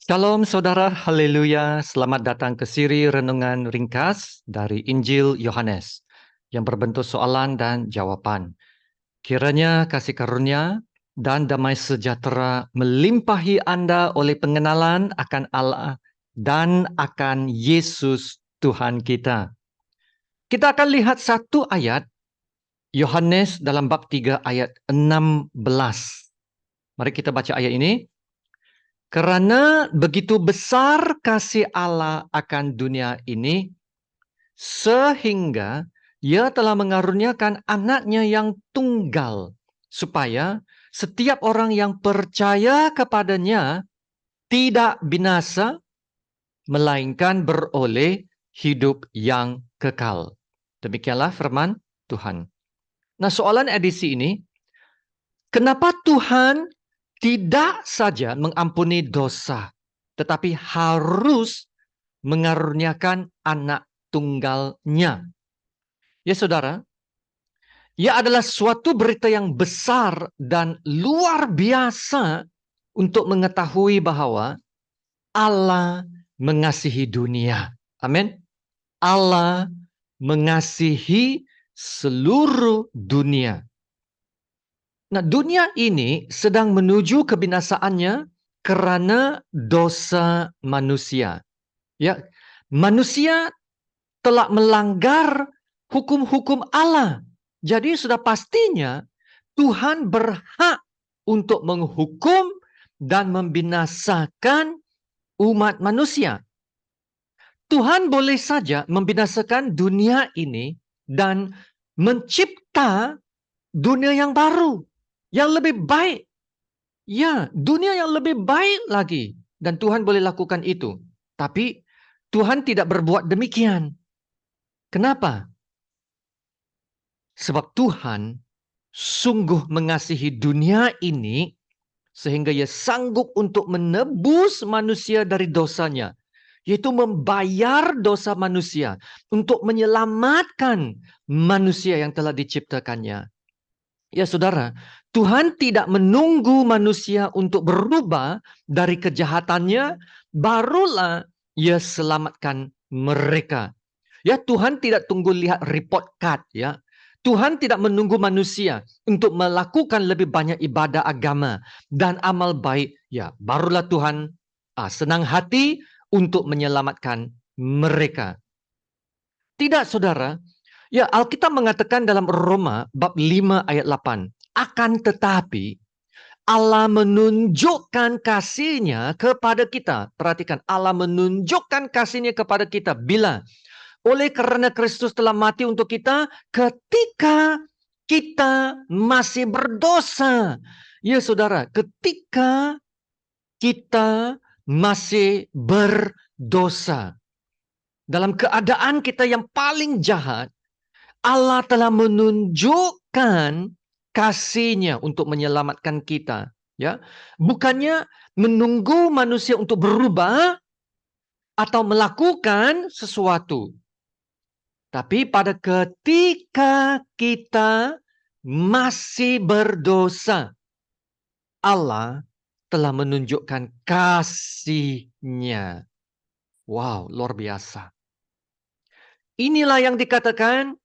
Shalom saudara, haleluya. Selamat datang ke siri renungan ringkas dari Injil Yohanes yang berbentuk soalan dan jawaban. Kiranya kasih karunia dan damai sejahtera melimpahi Anda oleh pengenalan akan Allah dan akan Yesus Tuhan kita. Kita akan lihat satu ayat, Yohanes dalam bab 3 ayat 16. Mari kita baca ayat ini. Karena begitu besar kasih Allah akan dunia ini, sehingga Ia telah mengaruniakan anaknya yang tunggal, supaya setiap orang yang percaya kepadanya tidak binasa, melainkan beroleh hidup yang kekal. Demikianlah firman Tuhan. Nah, soalan edisi ini, kenapa Tuhan tidak saja mengampuni dosa, tetapi harus mengaruniakan anak tunggalnya? Ya saudara, ia adalah suatu berita yang besar dan luar biasa untuk mengetahui bahwa Allah mengasihi dunia. Amin. Allah mengasihi seluruh dunia. Nah, dunia ini sedang menuju kebinasaannya karena dosa manusia. Ya, manusia telah melanggar hukum-hukum Allah. Jadi sudah pastinya Tuhan berhak untuk menghukum dan membinasakan umat manusia. Tuhan boleh saja membinasakan dunia ini dan mencipta dunia yang baru, yang lebih baik. Ya, dunia yang lebih baik lagi. Dan Tuhan boleh lakukan itu. Tapi Tuhan tidak berbuat demikian. Kenapa? Sebab Tuhan sungguh mengasihi dunia ini sehingga Ia sanggup untuk menebus manusia dari dosanya, yaitu membayar dosa manusia untuk menyelamatkan manusia yang telah diciptakannya. Ya saudara, Tuhan tidak menunggu manusia untuk berubah dari kejahatannya, barulah Ia selamatkan mereka. Ya, Tuhan tidak tunggu lihat report card, ya. Tuhan tidak menunggu manusia untuk melakukan lebih banyak ibadah agama dan amal baik, ya. Barulah Tuhan senang hati untuk menyelamatkan mereka. Tidak, saudara. Ya, Alkitab mengatakan dalam Roma bab 5 ayat 8, akan tetapi Allah menunjukkan kasih-Nya kepada kita. Perhatikan, Allah menunjukkan kasih-Nya kepada kita bila oleh karena Kristus telah mati untuk kita ketika kita masih berdosa. Ya saudara, ketika kita masih berdosa. Dalam keadaan kita yang paling jahat, Allah telah menunjukkan kasih-Nya untuk menyelamatkan kita. Ya, bukannya menunggu manusia untuk berubah atau melakukan sesuatu. Tapi pada ketika kita masih berdosa, Allah telah menunjukkan kasih-Nya. Wow, luar biasa. Inilah yang dikatakan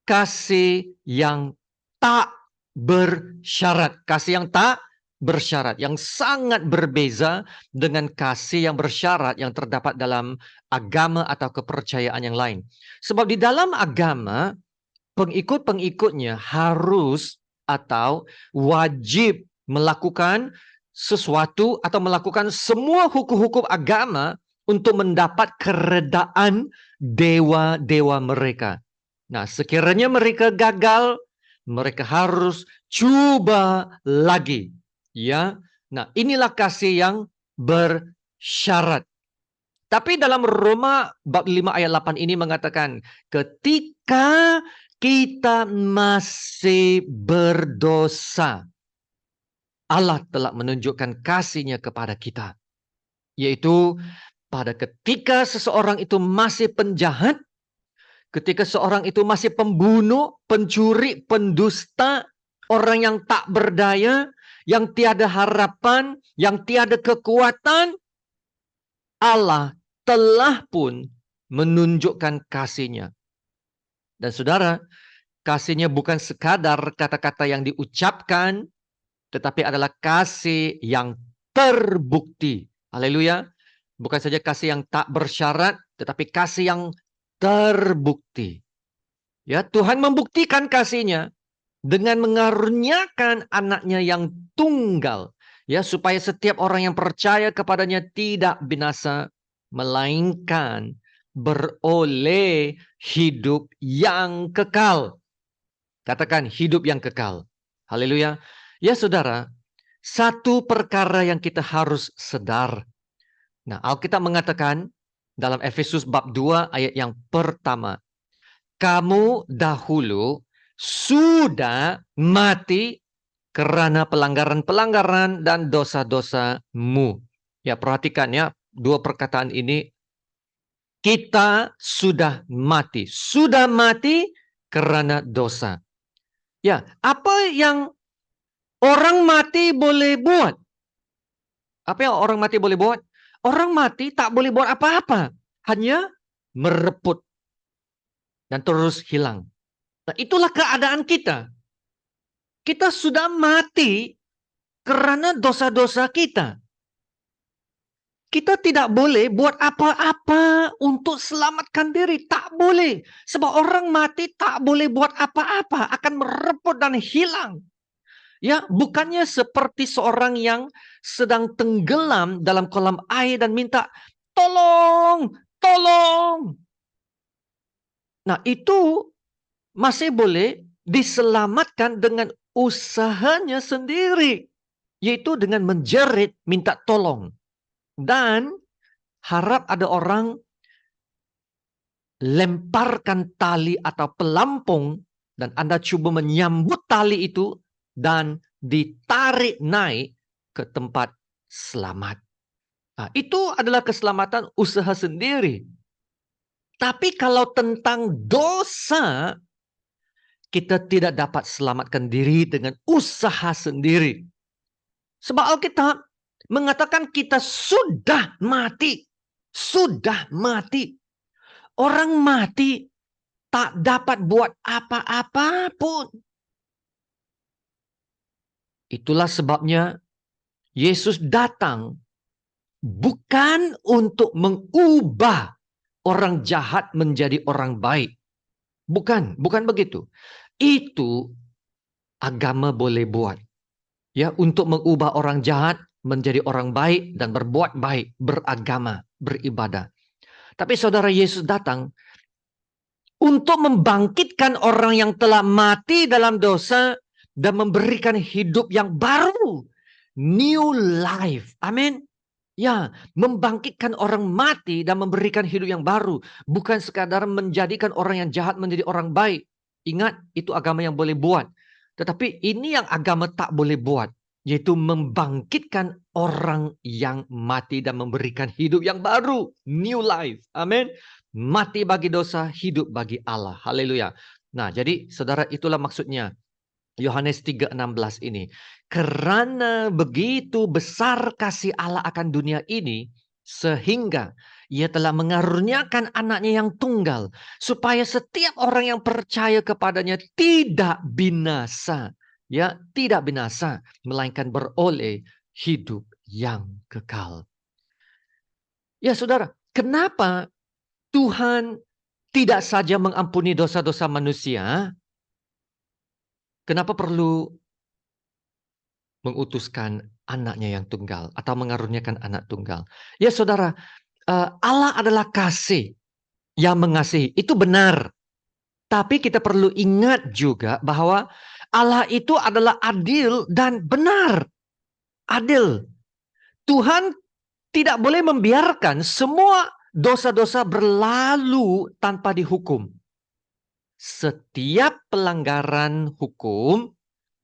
kasih yang tak bersyarat. Kasih yang tak bersyarat, yang sangat berbeza dengan kasih yang bersyarat yang terdapat dalam agama atau kepercayaan yang lain. Sebab di dalam agama, pengikut-pengikutnya harus atau wajib melakukan sesuatu atau melakukan semua hukum-hukum agama untuk mendapat keredaan dewa-dewa mereka. Nah, sekiranya mereka gagal, mereka harus coba lagi. Ya, nah inilah kasih yang bersyarat. Tapi dalam Roma bab 5 ayat 8 ini mengatakan, ketika kita masih berdosa, Allah telah menunjukkan kasih-Nya kepada kita. Yaitu pada ketika seseorang itu masih penjahat, ketika seorang itu masih pembunuh, pencuri, pendusta, orang yang tak berdaya, yang tiada harapan, yang tiada kekuatan, Allah telah pun menunjukkan kasih-Nya. Dan saudara, kasih-Nya bukan sekadar kata-kata yang diucapkan, tetapi adalah kasih yang terbukti. Haleluya. Bukan saja kasih yang tak bersyarat, tetapi kasih yang terbukti. Ya, Tuhan membuktikan kasih-Nya dengan mengaruniakan anaknya yang tunggal, ya, supaya setiap orang yang percaya kepadanya tidak binasa, melainkan beroleh hidup yang kekal. Katakan hidup yang kekal. Haleluya. Ya saudara, satu perkara yang kita harus sadar. Nah, Alkitab mengatakan dalam Efesus bab 2 ayat yang pertama, kamu dahulu sudah mati karena pelanggaran-pelanggaran dan dosa-dosamu. Ya, perhatikan ya, dua perkataan ini. Kita sudah mati. Sudah mati karena dosa. Ya, apa yang orang mati boleh buat? Apa yang orang mati boleh buat? Orang mati tak boleh buat apa-apa. Hanya mereput dan terus hilang. Nah, itulah keadaan kita. Kita sudah mati karena dosa-dosa kita. Kita tidak boleh buat apa-apa untuk selamatkan diri. Tak boleh. Sebab orang mati tak boleh buat apa-apa. Akan merepot dan hilang. Ya, bukannya seperti seorang yang sedang tenggelam dalam kolam air dan minta, tolong, tolong. Nah, itu masih boleh diselamatkan dengan usahanya sendiri. Yaitu dengan menjerit, minta tolong. Dan harap ada orang lemparkan tali atau pelampung dan Anda coba menyambut tali itu dan ditarik naik ke tempat selamat. Nah, itu adalah keselamatan usaha sendiri. Tapi kalau tentang dosa, kita tidak dapat selamatkan diri dengan usaha sendiri. Sebab Alkitab mengatakan kita sudah mati. Sudah mati. Orang mati tak dapat buat apa-apa pun. Itulah sebabnya Yesus datang bukan untuk mengubah orang jahat menjadi orang baik. Bukan begitu. Itu agama boleh buat. Ya, untuk mengubah orang jahat menjadi orang baik dan berbuat baik, beragama, beribadah. Tapi saudara, Yesus datang untuk membangkitkan orang yang telah mati dalam dosa dan memberikan hidup yang baru. New life. Amin. Ya, membangkitkan orang mati dan memberikan hidup yang baru. Bukan sekadar menjadikan orang yang jahat menjadi orang baik. Ingat, itu agama yang boleh buat. Tetapi ini yang agama tak boleh buat. Yaitu membangkitkan orang yang mati dan memberikan hidup yang baru. New life. Amin. Mati bagi dosa, hidup bagi Allah. Haleluya. Nah, jadi saudara, itulah maksudnya Yohanes 3:16 ini. Karena begitu besar kasih Allah akan dunia ini, sehingga Ia telah mengaruniakan anaknya yang tunggal, supaya setiap orang yang percaya kepadanya tidak binasa. Ya, tidak binasa, melainkan beroleh hidup yang kekal. Ya saudara, kenapa Tuhan tidak saja mengampuni dosa-dosa manusia? Kenapa perlu mengutuskan anaknya yang tunggal atau mengaruniakan anak tunggal? Ya saudara, Allah adalah kasih yang mengasihi. Itu benar. Tapi kita perlu ingat juga bahwa Allah itu adalah adil dan benar. Adil. Tuhan tidak boleh membiarkan semua dosa-dosa berlalu tanpa dihukum. Setiap pelanggaran hukum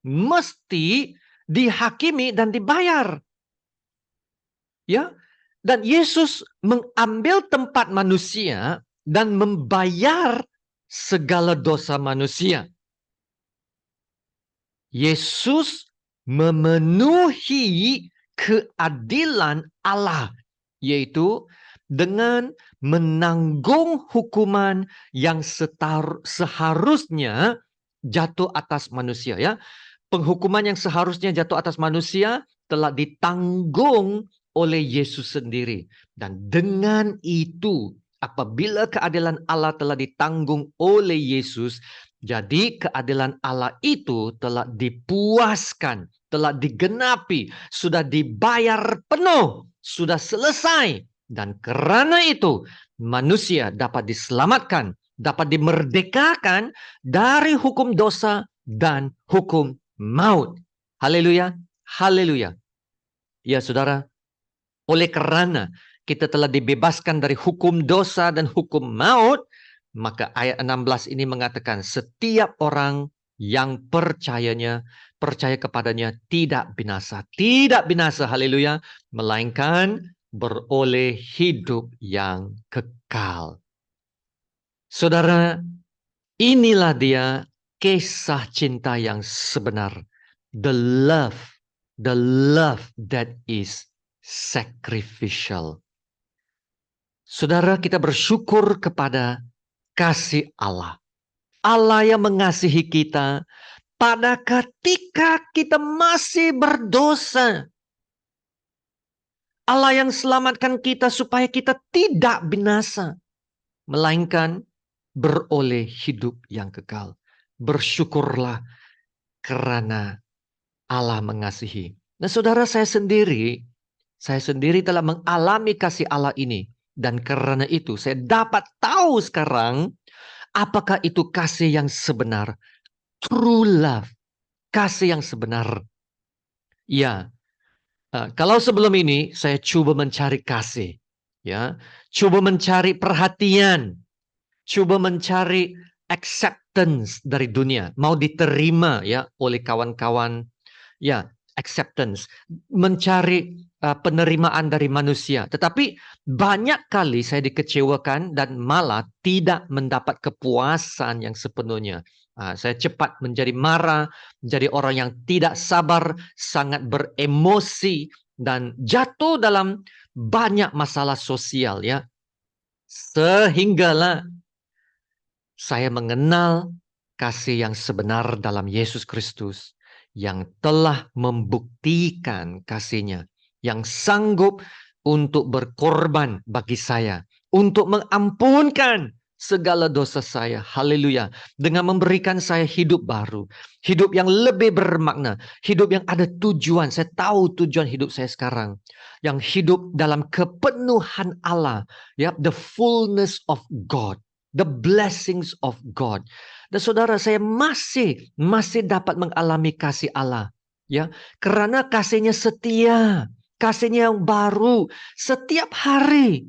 mesti dihakimi dan dibayar. Ya, dan Yesus mengambil tempat manusia dan membayar segala dosa manusia. Yesus memenuhi keadilan Allah, yaitu dengan menanggung hukuman yang seharusnya jatuh atas manusia, ya. Penghukuman yang seharusnya jatuh atas manusia telah ditanggung oleh Yesus sendiri. Dan dengan itu, apabila keadilan Allah telah ditanggung oleh Yesus, jadi keadilan Allah itu telah dipuaskan, telah digenapi, sudah dibayar penuh, sudah selesai. Dan karena itu, manusia dapat diselamatkan, dapat dimerdekakan dari hukum dosa dan hukum maut. Haleluya, haleluya. Ya saudara, oleh karena kita telah dibebaskan dari hukum dosa dan hukum maut, maka ayat 16 ini mengatakan setiap orang yang percaya kepadanya tidak binasa. Tidak binasa, haleluya, melainkan beroleh hidup yang kekal. Saudara, inilah dia kisah cinta yang sebenar. The love that is sacrificial. Saudara, kita bersyukur kepada kasih Allah. Allah yang mengasihi kita pada ketika kita masih berdosa. Allah yang selamatkan kita supaya kita tidak binasa, melainkan beroleh hidup yang kekal. Bersyukurlah karena Allah mengasihi. Nah, saudara, saya sendiri telah mengalami kasih Allah ini. Dan karena itu saya dapat tahu sekarang apakah itu kasih yang sebenar. True love. Kasih yang sebenar. Ya, kalau sebelum ini saya coba mencari kasih. Ya, coba mencari perhatian. Coba mencari acceptance dari dunia. Mau diterima ya oleh kawan-kawan. Ya, acceptance. Mencari penerimaan dari manusia. Tetapi banyak kali saya dikecewakan dan malah tidak mendapat kepuasan yang sepenuhnya. Saya cepat menjadi marah, menjadi orang yang tidak sabar, sangat beremosi, dan jatuh dalam banyak masalah sosial, ya. Sehinggalah saya mengenal kasih yang sebenar dalam Yesus Kristus, yang telah membuktikan kasih-Nya, yang sanggup untuk berkorban bagi saya, untuk mengampunkan segala dosa saya. Haleluya. Dengan memberikan saya hidup baru, hidup yang lebih bermakna, hidup yang ada tujuan. Saya tahu tujuan hidup saya sekarang, yang hidup dalam kepenuhan Allah, ya, the fullness of God, the blessings of God. Dan saudara, saya masih dapat mengalami kasih Allah, ya, karena kasih-Nya setia, kasih-Nya yang baru setiap hari,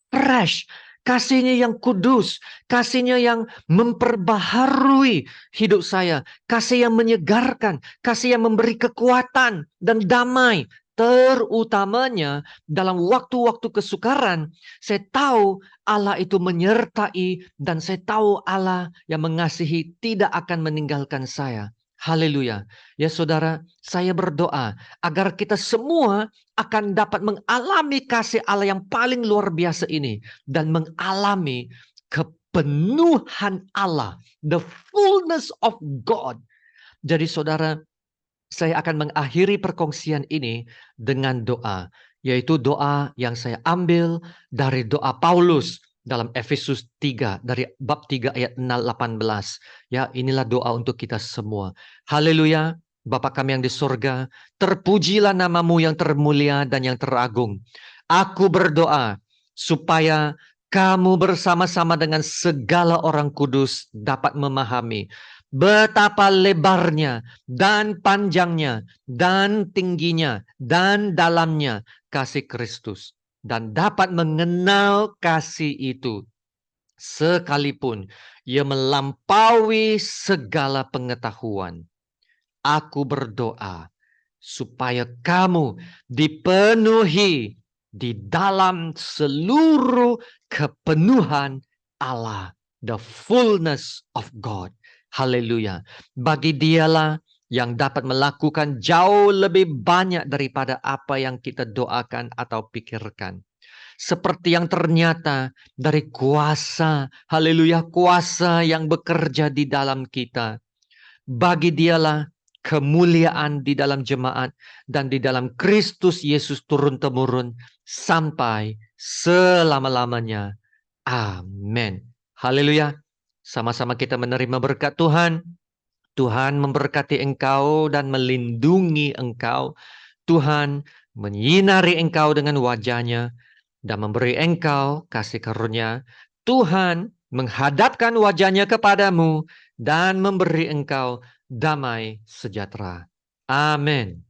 fresh, kasih-Nya yang kudus, kasih-Nya yang memperbaharui hidup saya, kasih yang menyegarkan, kasih yang memberi kekuatan dan damai. Terutamanya dalam waktu-waktu kesukaran, saya tahu Allah itu menyertai, dan saya tahu Allah yang mengasihi tidak akan meninggalkan saya. Haleluya. Ya saudara, saya berdoa agar kita semua akan dapat mengalami kasih Allah yang paling luar biasa ini, dan mengalami kepenuhan Allah, the fullness of God. Jadi saudara, saya akan mengakhiri perkongsian ini dengan doa, yaitu doa yang saya ambil dari doa Paulus dalam Efesus 3, dari bab 3 ayat 18. Ya, inilah doa untuk kita semua. Haleluya. Bapa kami yang di surga, terpujilah nama-Mu yang termulia dan yang teragung. Aku berdoa supaya Kamu bersama-sama dengan segala orang kudus dapat memahami betapa lebarnya dan panjangnya dan tingginya dan dalamnya kasih Kristus, dan dapat mengenal kasih itu sekalipun ia melampaui segala pengetahuan. Aku berdoa supaya kamu dipenuhi di dalam seluruh kepenuhan Allah, the fullness of God. Haleluya. Bagi Dialah yang dapat melakukan jauh lebih banyak daripada apa yang kita doakan atau pikirkan. seperti yang ternyata dari kuasa, haleluya, kuasa yang bekerja di dalam kita. Bagi Dialah kemuliaan di dalam jemaat dan di dalam Kristus Yesus turun-temurun sampai selama-lamanya. Amin. Haleluya. Sama-sama kita menerima berkat Tuhan. Tuhan memberkati engkau dan melindungi engkau. Tuhan menyinari engkau dengan wajah-Nya dan memberi engkau kasih karunia. Tuhan menghadapkan wajah-Nya kepadamu dan memberi engkau damai sejahtera. Amin.